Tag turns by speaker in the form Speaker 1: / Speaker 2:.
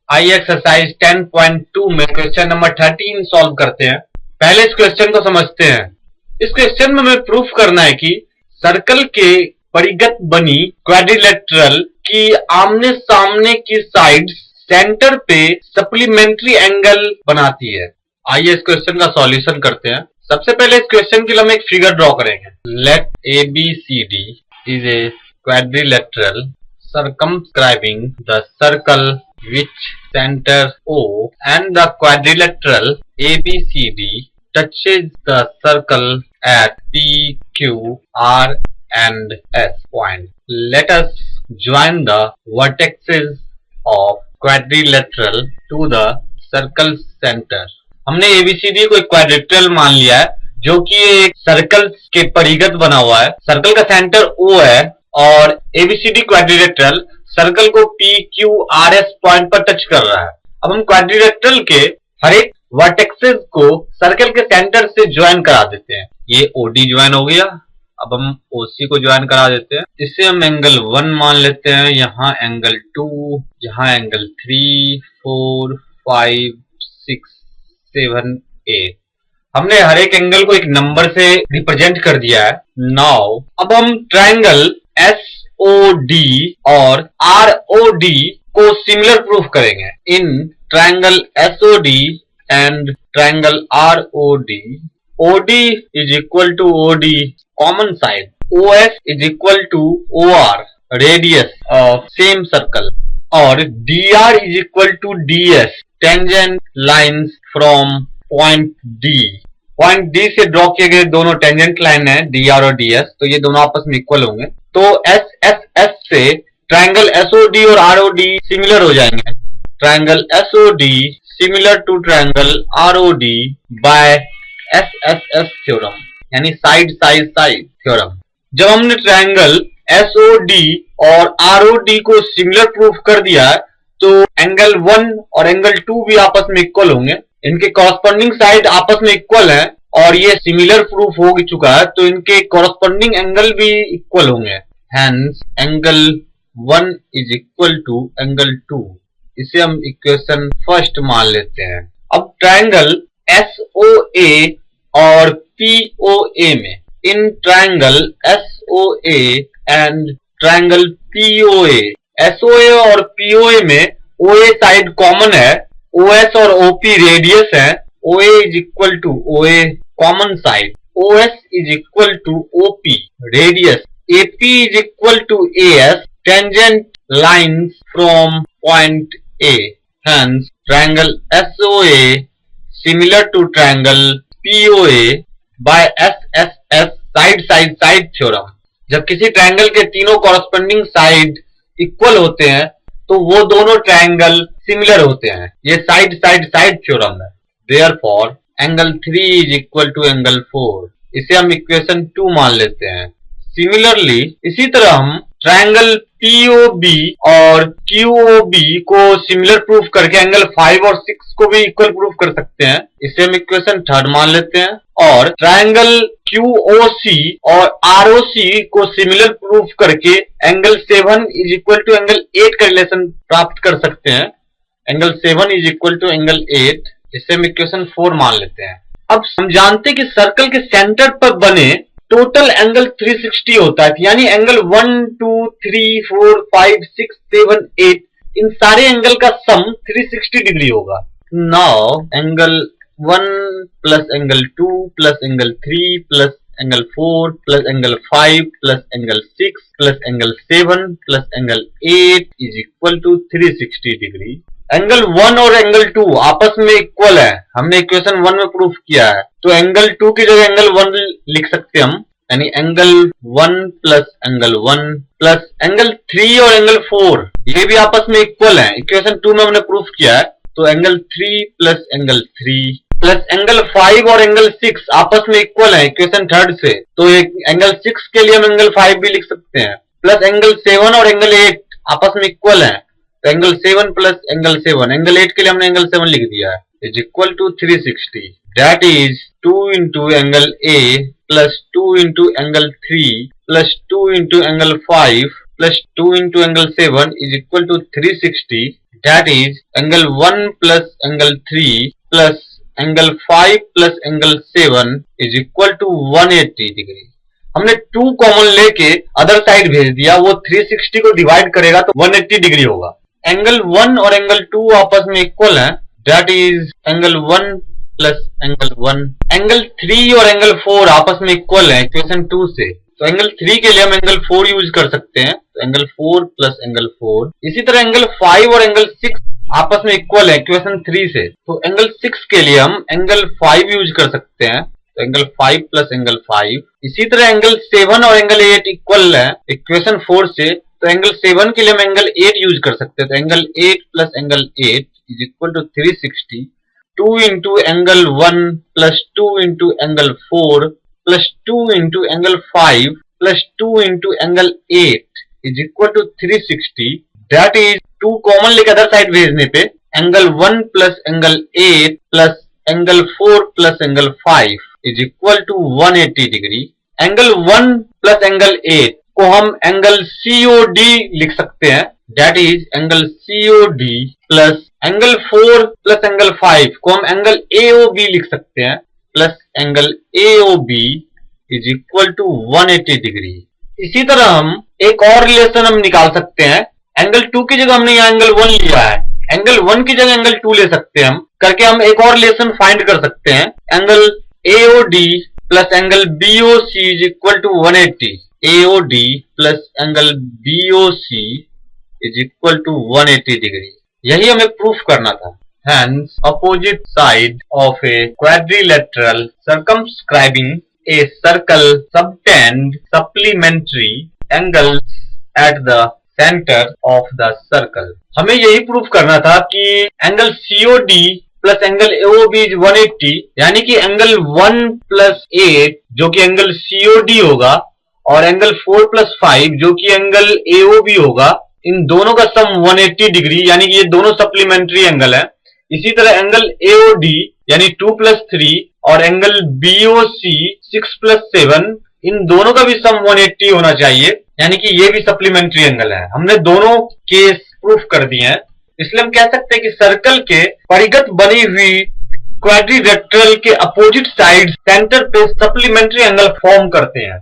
Speaker 1: आइए एक्सरसाइज 10.2 में question number 13 solve करते हैं। पहले इस क्वेश्चन को समझते हैं। इस क्वेश्चन में हमें प्रूफ करना है कि सर्कल के परिगत बनी क्वाड्रिलेटरल की आमने सामने की साइड सेंटर पे सप्लीमेंट्री एंगल बनाती है। आइए इस क्वेश्चन का सॉल्यूशन करते हैं। सबसे पहले इस क्वेश्चन के लिए हम एक फिगर ड्रॉ करेंगे। Let ABCD is a quadrilateral circumscribing the circle which center O and the quadrilateral ABCD touches the circle at P, Q, R and S point. Let us join the vertices of quadrilateral to the circle center. हमने ABCD को एक quadrilateral मान लिया है जो कि एक circle के परिगत बना हुआ है। सर्कल का सेंटर O है और ABCD क्वाड्रिलेटरल सर्कल को PQRS पॉइंट पर टच कर रहा है। अब हम क्वाड्रिलेटरल के हर एक वर्टेक्सेस को सर्कल के सेंटर से ज्वाइन करा देते हैं। ये OD ज्वाइन हो गया। अब हम OC को ज्वाइन करा देते हैं। इसे हम एंगल 1 मान लेते हैं, यहाँ एंगल 2, यहाँ एंगल 3, 4, 5, 6, 7, 8। हमने हर एक एंगल को एक नंबर से रिप्रेजेंट कर दिया है। नाउ अब हम ट्रायंगल SOD और ROD को सिमिलर प्रूफ करेंगे। In triangle SOD and triangle ROD, OD is equal to OD common side, OS is equal to OR radius of same circle और DR is equal to DS tangent lines from point D। Point D से draw किए गए दोनों tangent line है DR और DS, तो ये दोनों आपस में इक्वल होंगे। तो SSS से ट्रायंगल SOD और ROD सिमिलर हो जाएंगे। Triangle SOD similar to triangle ROD by SSS theorem, यानी साइड साइड साइड थ्योरम। जब हमने ट्रायंगल SOD और ROD को सिमिलर प्रूफ कर दिया है तो एंगल 1 और एंगल 2 भी आपस में इक्वल होंगे। इनके कॉरस्पॉन्डिंग साइड आपस में इक्वल है और ये सिमिलर प्रूफ हो चुका है, तो इनके कॉरस्पॉन्डिंग एंगल भी इक्वल होंगे। Hence angle 1 is equal to angle 2। इसे हम इक्वेशन फर्स्ट मान लेते हैं। अब ट्रायंगल SOA और POA में, in triangle SOA and triangle POA, SOA और POA में OA साइड कॉमन है, OS और OP रेडियस है। OA is equal to OA common side, OS is equal to OP radius, AP is equal to AS tangent lines from point A। Hence triangle SOA similar to triangle POA by SSS side side side theorem. जब किसी triangle के तीनों corresponding side equal होते हैं तो वो दोनों triangle similar होते हैं। ये साइड साइड साइड थ्योरम है। Therefore angle 3 is equal to angle 4। इसे हम इक्वेशन 2 मान लेते हैं। सिमिलरली इसी तरह हम ट्रायंगल POB और QOB को सिमिलर प्रूफ करके एंगल 5 और 6 को भी इक्वल प्रूफ कर सकते हैं। इसे हम इक्वेशन 3 मान लेते हैं और ट्रायंगल QOC और ROC को सिमिलर प्रूफ करके angle 7 is equal to angle 8 का रिलेशन प्राप्त कर सकते हैं। Angle 7 is equal to angle 8। इसे हम इक्वेशन 4 मान लेते हैं। अब हम जानते हैं कि सर्कल के सेंटर पर बने टोटल एंगल 360 होता है, यानी एंगल 1, 2, 3, 4, 5, 6, 7, 8 इन सारे एंगल का सम 360 डिग्री होगा। Now angle 1 plus angle 2 plus angle 3 plus angle 4 plus angle 5 plus angle 6 plus angle 7 plus angle 8 is equal to 360 degree. Angle 1 और एंगल 2 आपस में इक्वल है, हमने इक्वेशन 1 में प्रूफ किया है, तो एंगल 2 की जगह एंगल 1 लिख सकते हैं हम, यानी angle 1 plus angle 1 plus angle 3 और एंगल 4 ये भी आपस में इक्वल है। इक्वेशन 2 में हमने प्रूफ किया है, तो angle 3 plus angle 3 plus angle 5 और एंगल 6 आपस में इक्वल है इक्वेशन 3 से, तो एंगल 6 के लिए हम एंगल 5 भी लिख सकते हैं। प्लस एंगल 7 और एंगल 8 आपस में इक्वल है, तो एंगल 7 प्लस एंगल 7, एंगल 8 के लिए हमने एंगल 7 लिख दिया है, is equal to 360। That is 2 into angle A plus 2 into angle 3 plus 2 into angle 5 plus 2 into angle 7 is equal to 360। That is angle 1 plus angle 3 plus angle 5 plus angle 7 is equal to 180 degree. हमने 2 common लेके other side भेज दिया, वो 360 को divide करेगा तो 180 degree होगा। Angle 1 और एंगल 2 आपस में इक्वल है, that is angle 1 plus angle 1। Angle 3 और एंगल 4 आपस में इक्वल है इक्वेशन 2 से, तो एंगल 3 के लिए हम एंगल 4 यूज कर सकते हैं, तो एंगल 4 प्लस एंगल 4। इसी तरह एंगल 5 और एंगल 6 आपस में इक्वल है इक्वेशन 3 से, तो एंगल 6 के लिए हम एंगल 5 यूज कर सकते हैं, तो एंगल 5 प्लस एंगल 5। इसी तरह एंगल 7 और एंगल 8 इक्वल है इक्वेशन 4 से, तो एंगल 7 के लिए हम एंगल 8 यूज कर सकते हैं, तो angle 8 plus angle 8 is equal to 360। 2 into angle 1 plus 2 into angle 4 plus 2 into angle 5 plus 2 into angle 8 is equal to 360। That is 2 common लेकर अदर साइड भेजने पे angle 1 plus angle 8 plus angle 4 plus angle 5 is equal to 180 degree. Angle 1 plus angle 8 को हम angle COD लिख सकते हैं, that is angle COD plus angle 4 plus angle 5 को हम एंगल AOB लिख सकते हैं, plus angle AOB is equal to 180 degree. इसी तरह हम एक और रिलेशन हम निकाल सकते हैं, एंगल 2 की जगह हमने यहाँ एंगल 1 लिया है, एंगल 1 की जगह एंगल 2 ले सकते हैं हम, करके हम एक और रिलेशन फाइंड कर सकते हैं। Angle AOD plus angle BOC is equal to 180। AOD plus angle BOC is equal to 180 degree. यही हमें प्रूफ करना था। Hence, opposite side of a quadrilateral circumscribing a circle subtend supplementary angles at the center of the circle। हमें यही proof करना था कि angle COD plus angle AOB is 180, यानी कि एंगल 1 प्लस 8 जो कि एंगल COD होगा और एंगल 4 प्लस 5 जो कि एंगल AOB होगा, इन दोनों का सम 180 डिग्री, यानी कि ये दोनों सप्लीमेंट्री एंगल है। इसी तरह एंगल AOD यानी 2 प्लस 3 और एंगल BOC 6 प्लस 7, इन दोनों का भी सम 180 होना चाहिए, यानी कि ये भी सप्लीमेंट्री एंगल है। हमने दोनों केस प्रूफ कर दिए हैं, इसलिए हम कह सकते हैं कि सर्कल के परिगत बनी हुई क्वाड्रिलेटरल के अपोजिट साइड सेंटर पे सप्लीमेंट्री एंगल फॉर्म करते हैं।